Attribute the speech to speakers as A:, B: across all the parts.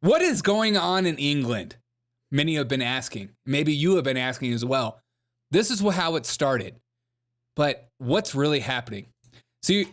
A: What is going on in England? Many have been asking. Maybe you have been asking as well. This is how it started. But what's really happening? See,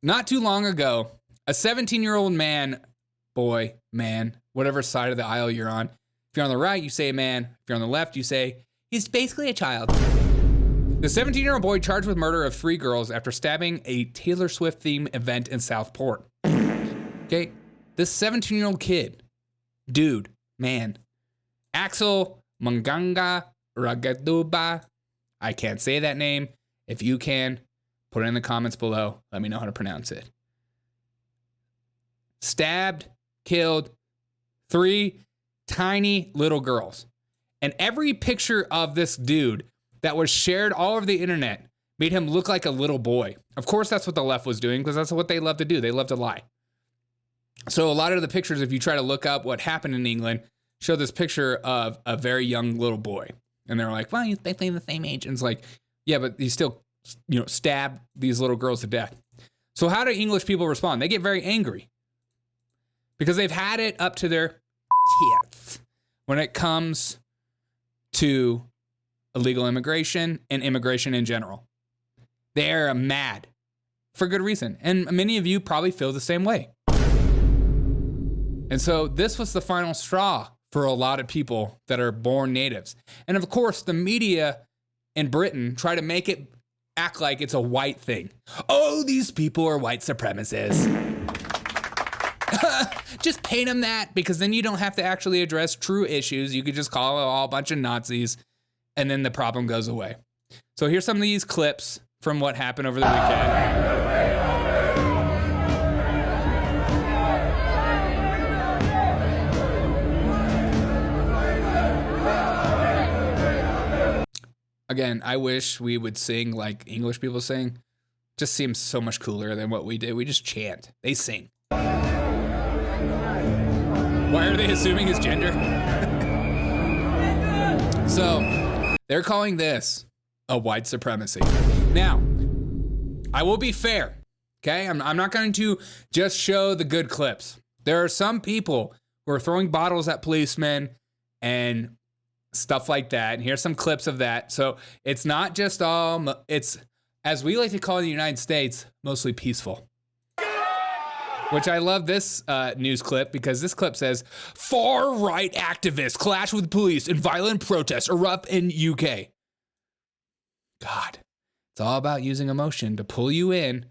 A: not too long ago, a 17-year-old boy, whatever side of the aisle you're on. If you're on the right, you say man. If you're on the left, you say he's basically a child. The 17-year-old boy charged with murder of 3 girls after stabbing a Taylor Swift themed event in Southport. Okay, this 17-year-old kid, Axel Munganga Ragaduba. I can't say that name. If you can, put it in the comments below. Let me know how to pronounce it. Stabbed, killed 3 tiny little girls. And every picture of this dude that was shared all over the internet made him look like a little boy. Of course, that's what the left was doing because that's what they love to do. They love to lie. So a lot of the pictures, if you try to look up what happened in England, show this picture of a very young little boy. And they're like, well, he's basically the same age. And it's like, yeah, but he still, stabbed these little girls to death. So how do English people respond? They get very angry because they've had it up to their tits when it comes to illegal immigration and immigration in general. They're mad for good reason. And many of you probably feel the same way. And so this was the final straw for a lot of people that are born natives. And of course, the media in Britain try to make it act like it's a white thing. Oh, these people are white supremacists. Just paint them that, because then you don't have to actually address true issues. You could just call it all a bunch of Nazis, and then the problem goes away. So here's some of these clips from what happened over the weekend. Again, I wish we would sing like English people sing. Just seems so much cooler than what we do. We just chant. They sing. Why are they assuming his gender? So, they're calling this a white supremacy. Now, I will be fair, okay? I'm not going to just show the good clips. There are some people who are throwing bottles at policemen and stuff like that. And here's some clips of that. So, it's not just all, it's, as we like to call it in the United States, mostly peaceful. Which I love this news clip because this clip says, far-right activists clash with police and violent protests erupt in UK. God, it's all about using emotion to pull you in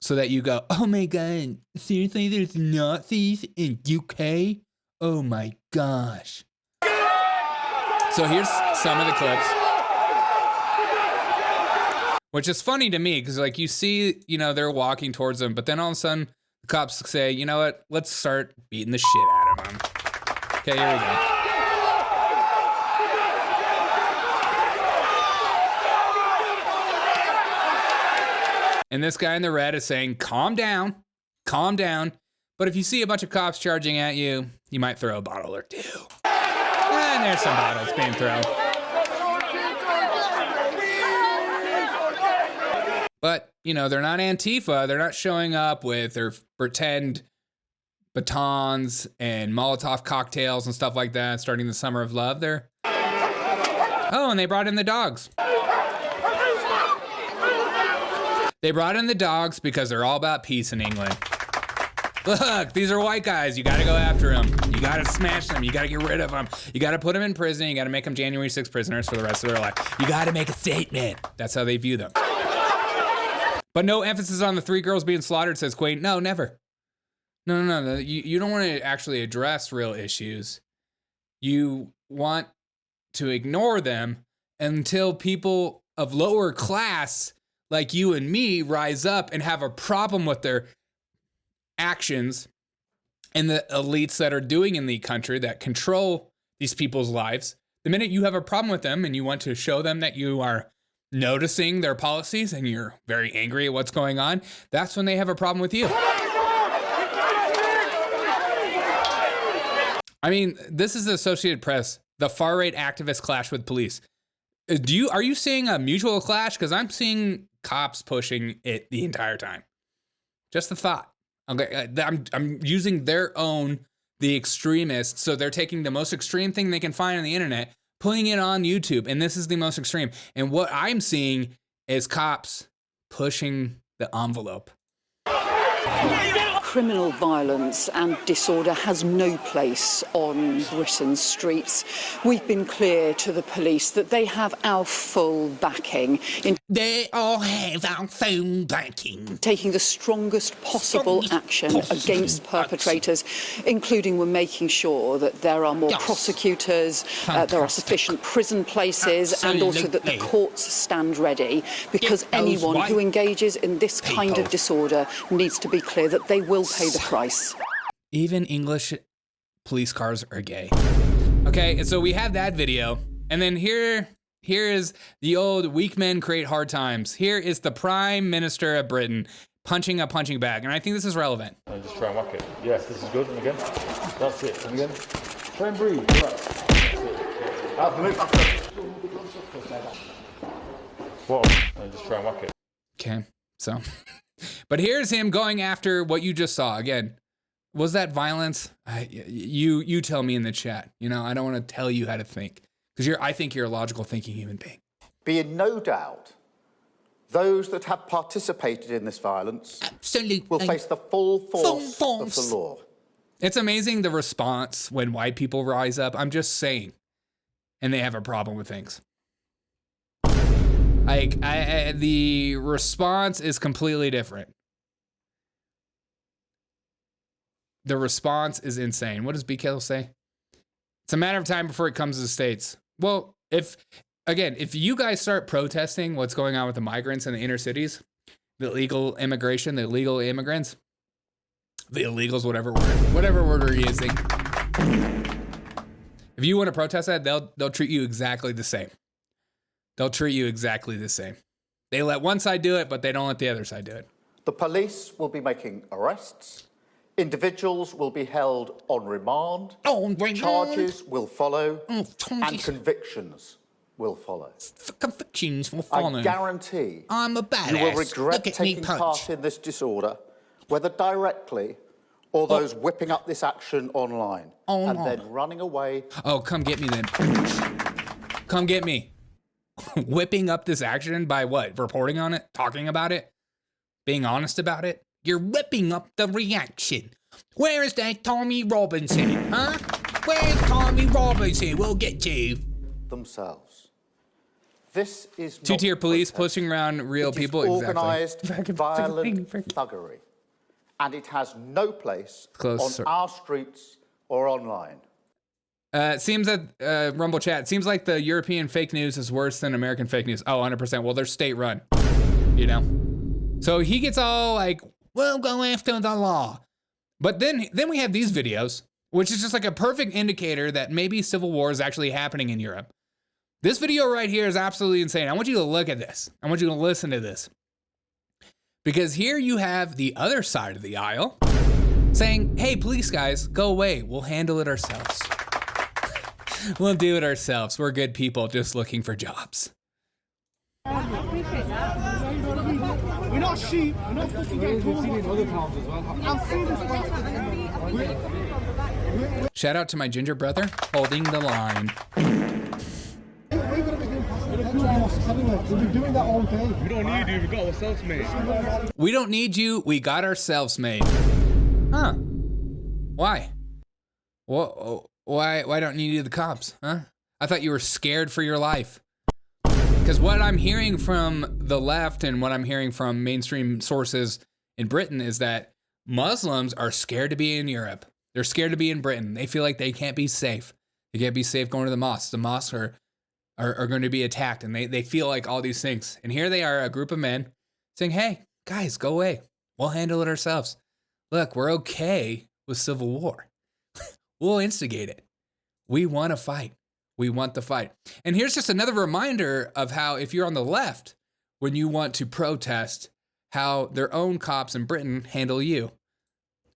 A: so that you go, oh my God, seriously, there's Nazis in UK? Oh my gosh. So here's some of the clips. Which is funny to me because like you see, they're walking towards them, but then all of a sudden, the cops say, you know what? Let's start beating the shit out of him. Okay, here we go. And this guy in the red is saying, calm down, calm down. But if you see a bunch of cops charging at you, you might throw a bottle or two. And there's some bottles being thrown. But, they're not Antifa. They're not showing up with their pretend batons and Molotov cocktails and stuff like that, starting the summer of love. Oh, and they brought in the dogs. They brought in the dogs because they're all about peace in England. Look, these are white guys. You got to go after them. You got to smash them. You got to get rid of them. You got to put them in prison. You got to make them January 6th prisoners for the rest of their life. You got to make a statement. That's how they view them. But no emphasis on the 3 girls being slaughtered, says Quain. No, never. No. You don't want to actually address real issues. You want to ignore them until people of lower class like you and me rise up and have a problem with their actions and the elites that are doing in the country that control these people's lives. The minute you have a problem with them and you want to show them that you are noticing their policies and you're very angry at what's going on, that's when they have a problem with you. I mean, this is the Associated Press. The far-right activists clash with police. Are you seeing a mutual clash? Because I'm seeing cops pushing it the entire time. Just a thought. I'm using their own the extremists. So they're taking the most extreme thing they can find on the internet, putting it on YouTube, and this is the most extreme. And what I'm seeing is cops pushing the envelope.
B: Criminal violence and disorder has no place on Britain's streets. We've been clear to the police that they have our full backing in
A: They all have our full backing.
B: taking the strongest possible action against perpetrators, including we're making sure that there are more prosecutors, there are sufficient prison places, and also that the courts stand ready, because anyone who engages in this kind of disorder needs to be clear that they will pay the price.
A: Even English police cars are gay. Okay, and so we have that video, and then here is the old weak men create hard times. Here is the Prime Minister of Britain punching a punching bag, and I think this is relevant.
C: And just try and whack it. Yes, this is good. And again. That's it. And again. Try and breathe. Relax. That's it. What? And just try and whack it.
A: Okay, so, but here's him going after what you just saw. Again, was that violence? You tell me in the chat. You know, I don't want to tell you how to think, because I think you're a logical thinking human being.
D: Be in no doubt, those that have participated in this violence will face the full force of the law.
A: It's amazing the response when white people rise up. I'm just saying, and they have a problem with things. Like, the response is completely different. The response is insane. What does BK say? It's a matter of time before it comes to the States. Well, if you guys start protesting what's going on with the migrants in the inner cities, the illegal immigration, the illegal immigrants, the illegals, whatever word we're using. If you want to protest that, they'll treat you exactly the same. They'll treat you exactly the same. They let one side do it, but they don't let the other side do it.
D: The police will be making arrests. Individuals will be held on remand. Charges will follow. And convictions will follow.
A: Convictions will follow.
D: I guarantee
A: I'm a badass.
D: you will regret taking part in this disorder, whether directly or those whipping up this action online and then running away.
A: Oh, come get me then. Come get me. Whipping up this action by what? Reporting on it? Talking about it? Being honest about it? You're whipping up the reaction. Where is that Tommy Robinson, huh? Where's Tommy Robinson? We'll get to
D: themselves. This is
A: two-tier police pushing around real people.
D: Organized, violent thuggery, and it has no place on our streets or online.
A: It seems that, Rumble chat, seems like the European fake news is worse than American fake news. Oh, 100%. Well, they're state run, you know? So he gets all like, we'll go after the law. But then we have these videos, which is just like a perfect indicator that maybe civil war is actually happening in Europe. This video right here is absolutely insane. I want you to look at this. I want you to listen to this. Because here you have the other side of the aisle saying, hey, police guys, go away. We'll handle it ourselves. We'll do it ourselves. We're good people just looking for jobs.
E: We're not sheep. We're not fucking getting caught. In other towns as well. I've seen this.
A: Shout out to my ginger brother holding the line.
E: We've been doing that all day.
F: We don't need you. We got ourselves made.
A: We don't need you. We got ourselves made. Huh? Why? Why don't you need the cops? Huh? I thought you were scared for your life. Because what I'm hearing from the left and what I'm hearing from mainstream sources in Britain is that Muslims are scared to be in Europe. They're scared to be in Britain. They feel like they can't be safe. They can't be safe going to the mosques. The mosques are going to be attacked, and they feel like all these things. And here they are, a group of men saying, hey, guys, go away. We'll handle it ourselves. Look, we're okay with civil war. We'll instigate it. We want to fight. We want the fight. And here's just another reminder of how, if you're on the left, when you want to protest, how their own cops in Britain handle you.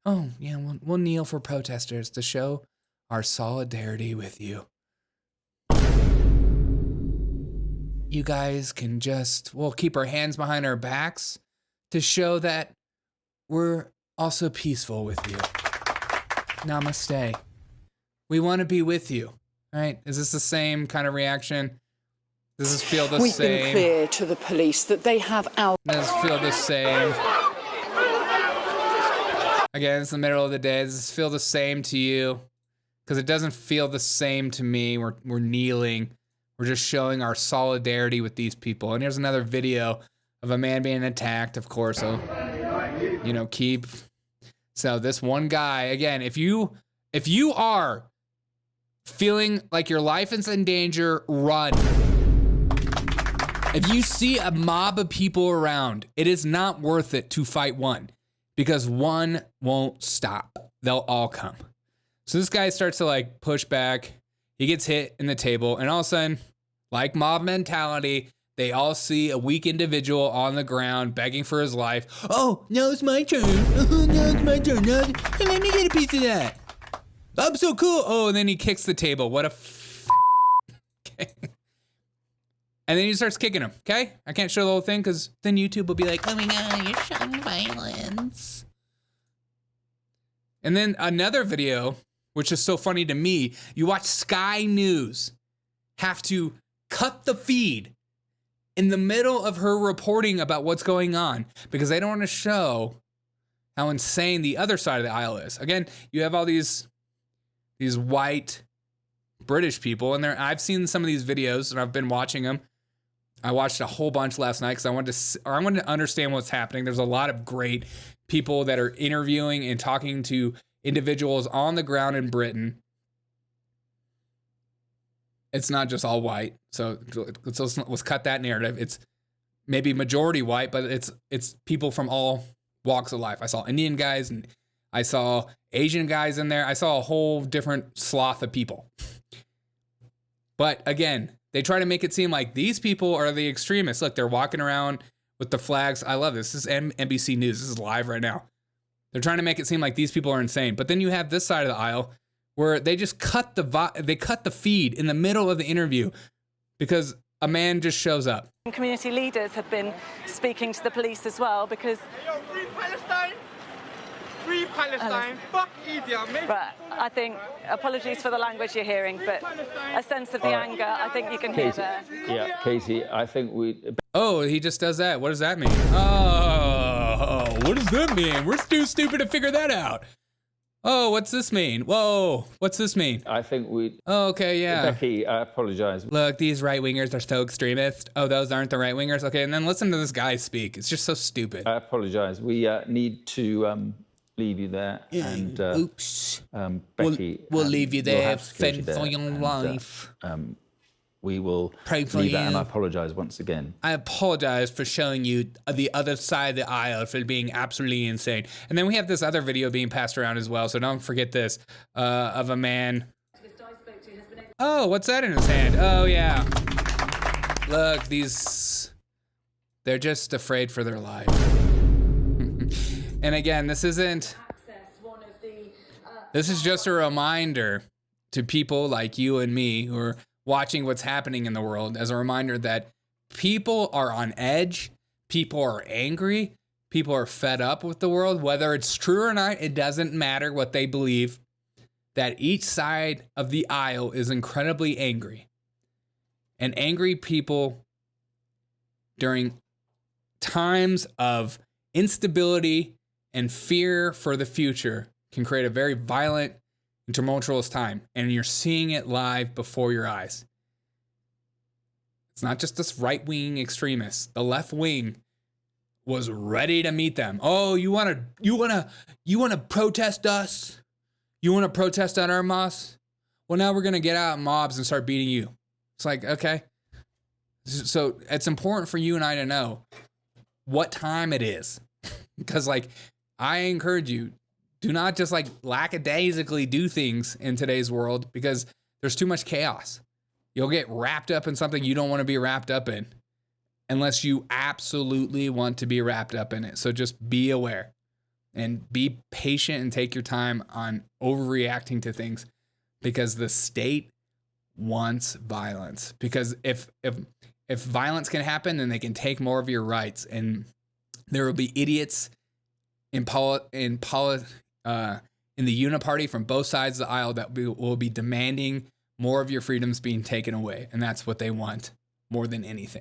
A: Oh, yeah, we'll kneel for protesters to show our solidarity with you. You guys can we'll keep our hands behind our backs to show that we're also peaceful with you. namaste. We want to be with you, right? Is this the same kind of reaction? Does this feel the
B: We've
A: same?
B: been clear to the police that they have our...
A: Does this feel the same? Again, it's the middle of the day. Does this feel the same to you? Because it doesn't feel the same to me. We're kneeling. We're just showing our solidarity with these people. And here's another video of a man being attacked, of course. So, you know, So this one guy, again, if you are feeling like your life is in danger, run. If you see a mob of people around, it is not worth it to fight one, because one won't stop. They'll all come. So this guy starts to like push back. He gets hit in the table, and all of a sudden, like mob mentality, they all see a weak individual on the ground begging for his life. Oh, now it's my turn. Now it's my turn. Now, let me get a piece of that. I'm so cool. Oh, and then he kicks the table. What a okay. And then he starts kicking him, okay? I can't show the whole thing because then YouTube will be like, oh my God, you're showing violence. And then another video, which is so funny to me, you watch Sky News have to cut the feed in the middle of her reporting about what's going on because they don't want to show how insane the other side of the aisle is. Again, you have all these white British people, and I've seen some of these videos and I've been watching them. I watched a whole bunch last night because I wanted to understand what's happening. There's a lot of great people that are interviewing and talking to individuals on the ground in Britain. It's not just all white, so let's cut that narrative. It's maybe majority white, but it's people from all walks of life. I saw Indian guys and I saw Asian guys in there. I saw a whole different swath of people. But again, they try to make it seem like these people are the extremists. Look, they're walking around with the flags. I love this. This is NBC News. This is live right now. They're trying to make it seem like these people are insane. But then you have this side of the aisle where they just cut the feed in the middle of the interview because a man just shows up.
G: Community leaders have been speaking to the police as well because...
F: Free Palestine! Free Palestine! Fuck Idi Amin!
G: But I think, apologies for the language you're hearing, but a sense of the anger, I think you can hear there.
H: Yeah, Katie, I think we...
A: Oh, he just does that. What does that mean? Oh, what does that mean? We're too stupid to figure that out. Oh, what's this mean? Whoa, what's this mean?
H: I think we...
A: Oh, okay, yeah.
H: Becky, I apologize.
A: Look, these right-wingers are so extremist. Oh, those aren't the right-wingers? Okay, and then listen to this guy speak. It's just so stupid.
H: I apologize. We need to leave you there. And
A: oops.
H: Becky...
A: We'll leave you there.
H: Fend
A: for your life.
H: We will
A: pray for
H: leave
A: you.
H: that, and I apologize once again.
A: I apologize for showing you the other side of the aisle for being absolutely insane. And then we have this other video being passed around as well, so don't forget this, of a man. Oh, what's that in his hand? Oh, yeah. Look, they're just afraid for their life. And again, this is just a reminder to people like you and me who are watching what's happening in the world, as a reminder that people are on edge, people are angry, people are fed up with the world. Whether it's true or not, it doesn't matter what they believe, that each side of the aisle is incredibly angry. And angry people during times of instability and fear for the future can create a very violent and tumultuous time, and you're seeing it live before your eyes. It's not just this right-wing extremist. The left wing was ready to meet them. Oh, you wanna protest us? You wanna protest at our mosque? Well, now we're gonna get out in mobs and start beating you. It's like, okay. So it's important for you and I to know what time it is. Because like, I encourage you, do not just like lackadaisically do things in today's world because there's too much chaos. You'll get wrapped up in something you don't want to be wrapped up in unless you absolutely want to be wrapped up in it. So just be aware and be patient and take your time on overreacting to things because the state wants violence. Because if violence can happen, then they can take more of your rights, and there will be idiots in in the uniparty from both sides of the aisle that will be demanding more of your freedoms being taken away. And that's what they want more than anything.